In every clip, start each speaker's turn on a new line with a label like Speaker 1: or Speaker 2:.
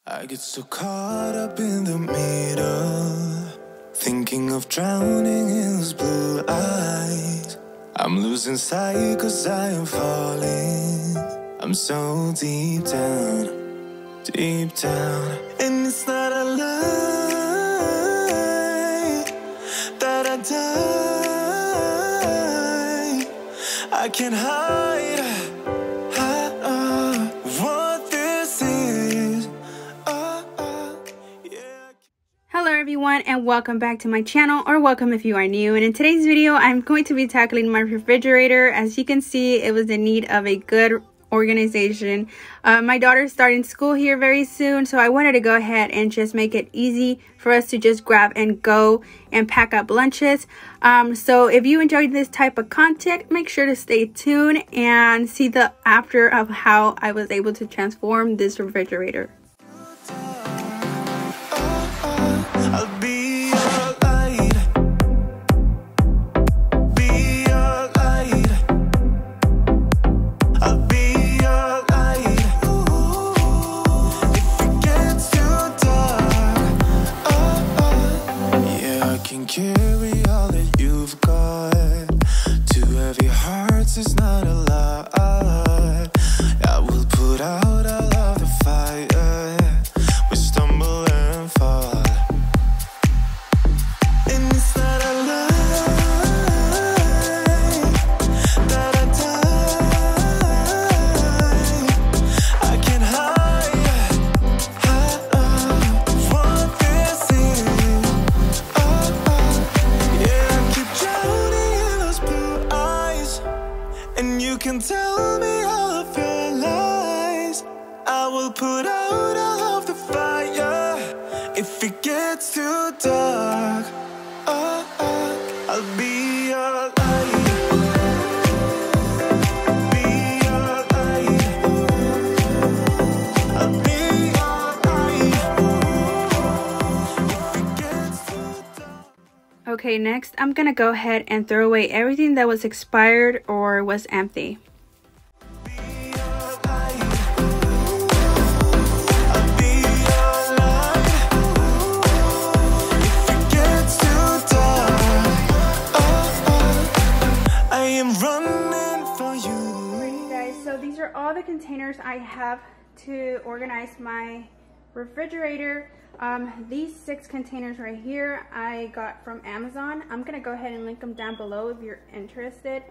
Speaker 1: I get so caught up in the middle, thinking of drowning in those blue eyes. I'm losing sight 'cause I am falling. I'm so deep down, and it's not a lie that I die. I can't hide what this is.
Speaker 2: Hello everyone, and welcome back to my channel, or welcome if you are new. And in today's video I'm going to be tackling my refrigerator. As you can see, it was in need of a good organization. My daughter's starting school here very soon, so I wanted to go ahead and just make it easy for us to just grab and go and pack up lunches. So if you enjoyed this type of content, make sure to stay tuned and see the after of how I was able to transform this refrigerator.
Speaker 1: Carry all that you've got. Two heavy hearts is not a lot. I will put out all of the fire. We stumble and fall, and it's not a lie that I die. I can't hide what this is. And you can tell me all of your lies. I will put out all of the fire. If it gets too dark, I'll be your light. Be your light. I'll be your light. If it gets too dark.
Speaker 2: Okay, next I'm gonna go ahead and throw away everything that was expired or was empty. Alright guys, so these are all the containers I have to organize my refrigerator. These 6 containers right here I got from Amazon. I'm gonna go ahead and link them down below if you're interested.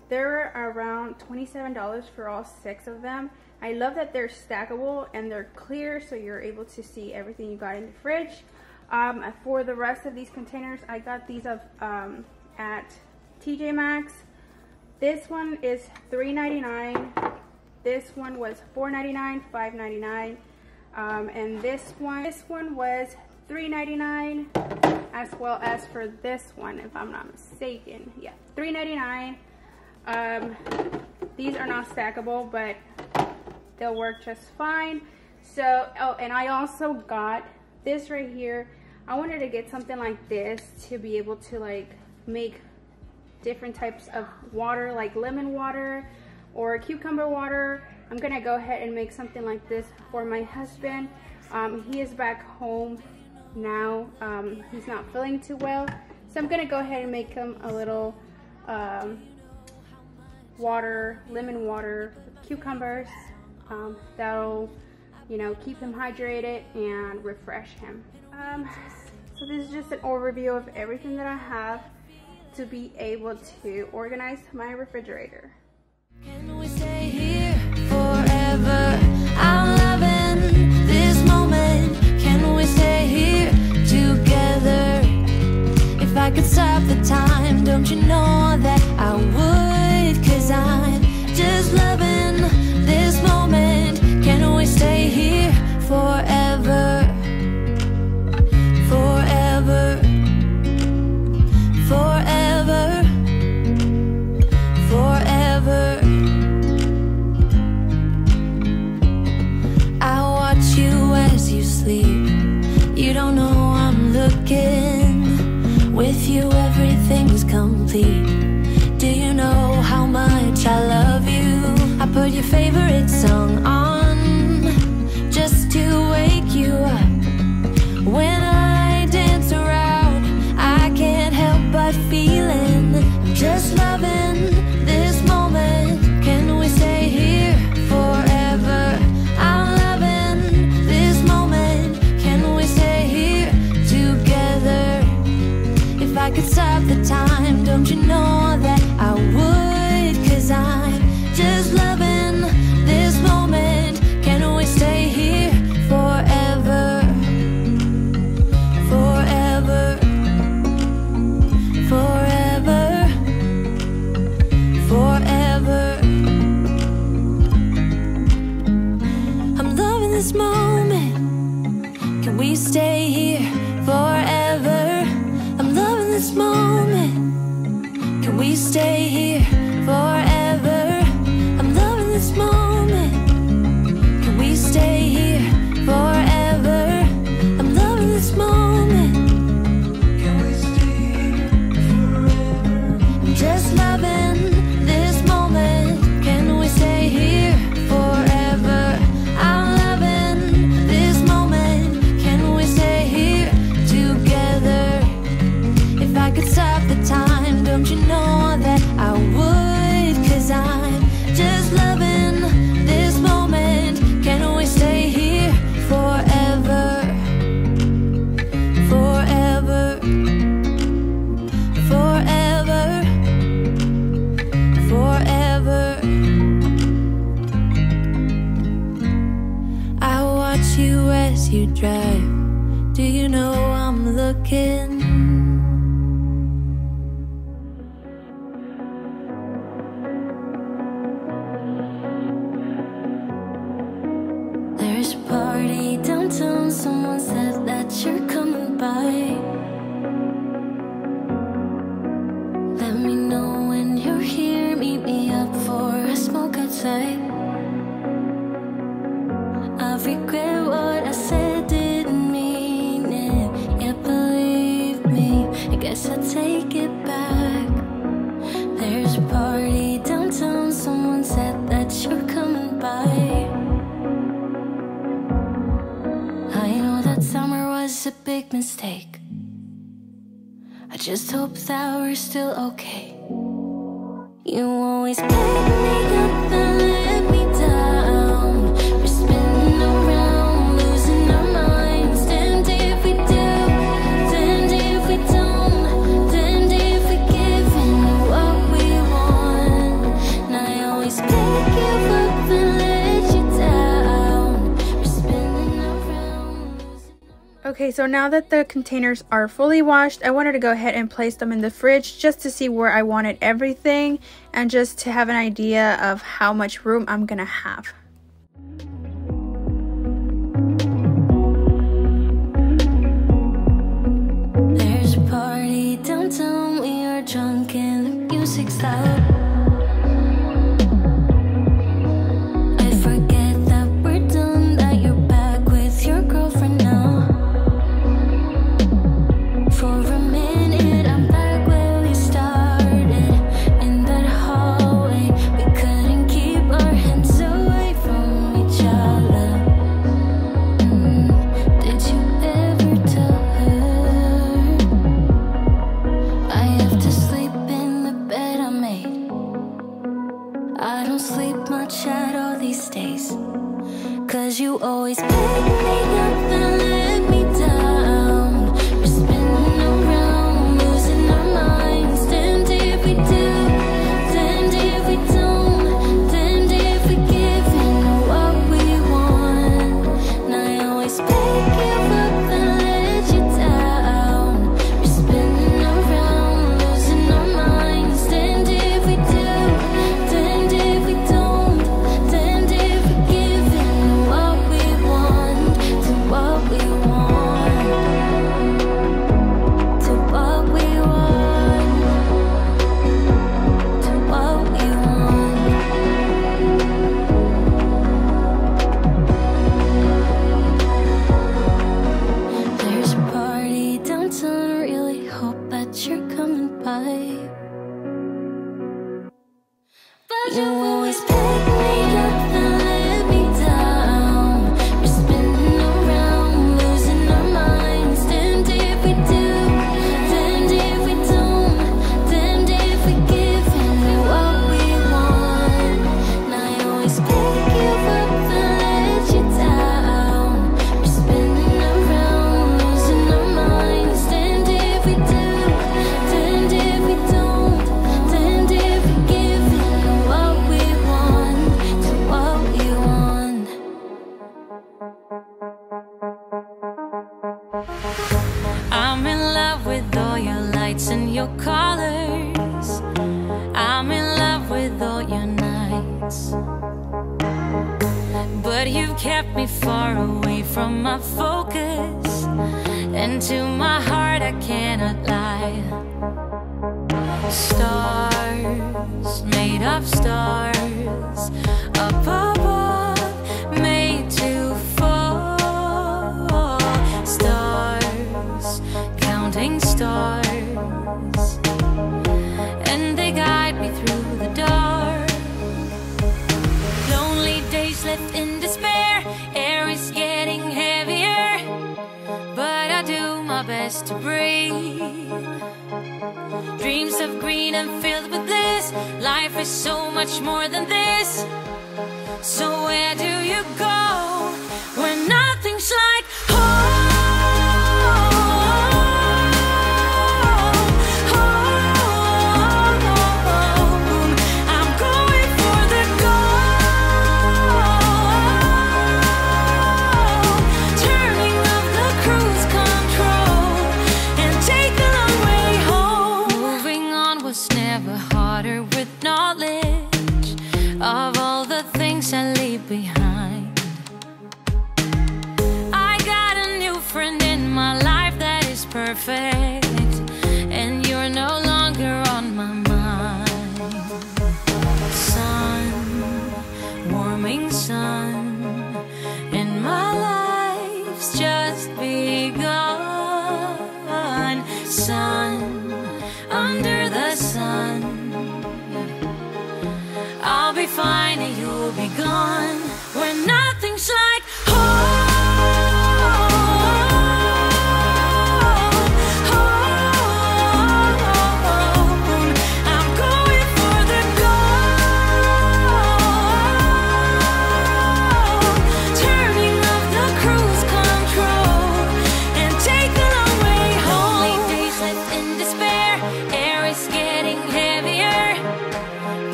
Speaker 2: They're around $27 for all 6 of them. I love that they're stackable and they're clear, so you're able to see everything you got in the fridge. For the rest of these containers, I got these at TJ Maxx. This one is $3.99. This one was $4.99, $5.99. And this one was $3.99, as well as for this one, if I'm not mistaken. Yeah, $3.99. These are not stackable, but they'll work just fine. So, oh, and I also got this right here. I wanted to get something like this to be able to like make different types of water, like lemon water or cucumber water. I'm gonna go ahead and make something like this for my husband. He is back home now. He's not feeling too well, so I'm gonna go ahead and make him a little lemon water with cucumbers. That'll, you know, keep him hydrated and refresh him. So this is just an overview of everything that I have to be able to organize my refrigerator.
Speaker 3: Can we stay here forever? I'm loving this moment. Can we stay here together? If I could stop the time, don't you know that I would? 'Cause I'm just loving this moment. Can we stay here forever? Forever. Forever. Forever. I watch you as you sleep. You don't know I'm looking. With you everything's complete. Do you know how much I love you? I put your favorite song on just to wake you Can we stay here forever? I'm loving this moment. Can we stay here forever? I'm loving this moment. Can we stay here forever? I'm loving this moment. Can we stay here forever? I'm just loving this moment. Can we stay here forever? I'm loving this moment. Can we stay here together? If I could stop the time, don't you know that I would? 'Cause I'm just loving this moment. Can we stay here forever? Forever. Forever. Forever. I watch you as you drive. Do you know I'm looking? There's a party downtown, someone said that you're coming by. Let me know when you're here, meet me up for a smoke outside. I regret what I said, didn't mean it. Yeah, believe me, I guess I'll take it back. There's a party downtown, someone said that you're coming by. I know that summer was a big mistake. I just hope that we're still okay. You always pick me up and let me down. We're spinning around, losing our minds. Damned if we do, damned if we don't, damned if we give in what we want. And I always pick you up and let you down. We're spinning around, losing our minds.
Speaker 2: Okay, so now that the containers are fully washed, I wanted to go ahead and place them in the fridge just to see where I wanted everything and just to have an idea of how much room I'm gonna have.
Speaker 3: There's a party downtown, we are drunk and the music's loud. I forget that we're done, that you're back with your girlfriend now. For a minute, I'm back where we started, in that hallway. We couldn't keep our hands away from each other. Did you ever tell her I have to sleep in the bed I made? I don't sleep much at all these days, 'cause you always pick me up and let me down. We're spinning around, losing our minds. Damned if we do, damned if we don't, damned if we give in what we want. And I always pick you up and let you down. We're spinning around, losing our minds. Damned if we do, damned if we don't, damned if we give in what we want, to what we want, to what we want, to what we want. There's a party downtown, really hope that you're coming by. You always pick me up and let me down. We're spinning around, losing our minds. Damned if we do, damned if we don't, damned if we give in what we want. And I always pick you up and let you down. We're spinning around, losing our minds. Damned if we do, damned if we don't, damned if we give in what we want, to what we want. I'm in love with all your lights and your colors. I'm in love with all your nights. But you've kept me far away from my focus. into my heart, I cannot lie. Stars, made of stars, up above, made to fall. Stars, counting stars, and they guide me through the dark. Lonely days left in despair, air is getting heavier, but I do my best to breathe. Dreams of green and filled with bliss, life is so much more than this. So where do you go when nothing's like home? I'm going for the gold, turning off the cruise control and take the long way home. Moving on was never harder with knowledge of all the things I leave behind. I got a new friend in my life that is perfect, and you're no longer on my mind. Sun, warming sun, and my life's just begun. Sun, under the sun, I'll be fine and you'll be gone when nothing's like home. I'm going for the gold, turning off the cruise control and take the long way home. Lonely days left in despair, air is getting heavier,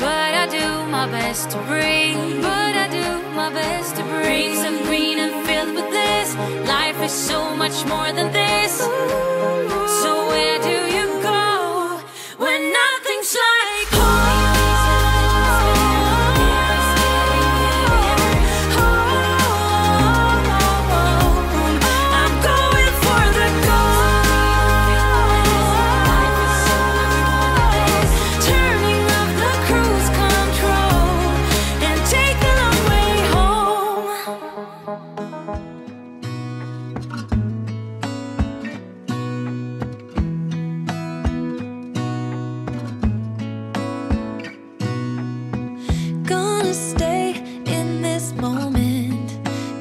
Speaker 3: but I do my best to breathe. But I do my best to breathe. Dreams of green and filled with bliss, life is so much more than this. So where do you go when nothing's like home? I'm going for the gold, turning off the cruise control and take the long way home. Gonna stay in this moment,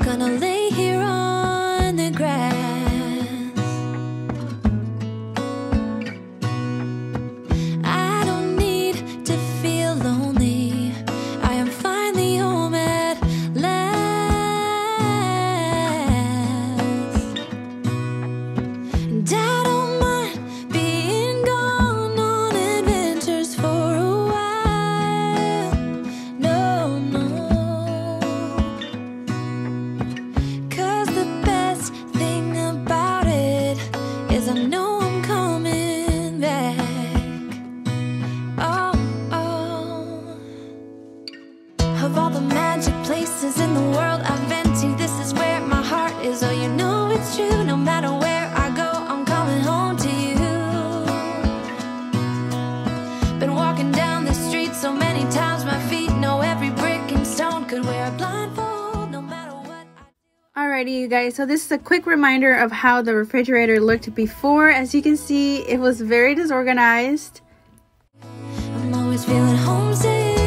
Speaker 3: gonna lay here on the grass. I don't need to feel lonely, I am finally home at last. And I don't mind being gone on adventures for a while. No, no, 'cause the best thing about it is I know I'm coming back. Oh, oh. Of all the magic places in the world I've been to, this is where my heart is. Oh, you know it's true, no matter where I go, I'm coming home to you. Been walking down the street so many times, my feet know every brick and stone. Could wear a blindfold, no matter what I do.
Speaker 2: Alrighty, you guys, so this is a quick reminder of how the refrigerator looked before. As you can see, it was very disorganized.
Speaker 3: I'm always feeling homesick.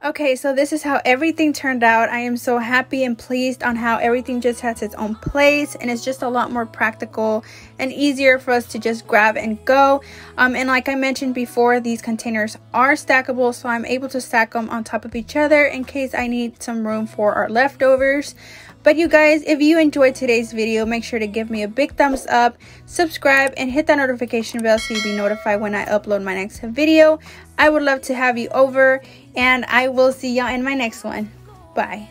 Speaker 2: Okay, so this is how everything turned out. I am so happy and pleased on how everything just has its own place, and it's just a lot more practical and easier for us to just grab and go. And like I mentioned before, these containers are stackable, so I'm able to stack them on top of each other in case I need some room for our leftovers. But you guys, if you enjoyed today's video, make sure to give me a big thumbs up, subscribe, and hit that notification bell so you'll be notified when I upload my next video. I would love to have you over, and I will see y'all in my next one. Bye.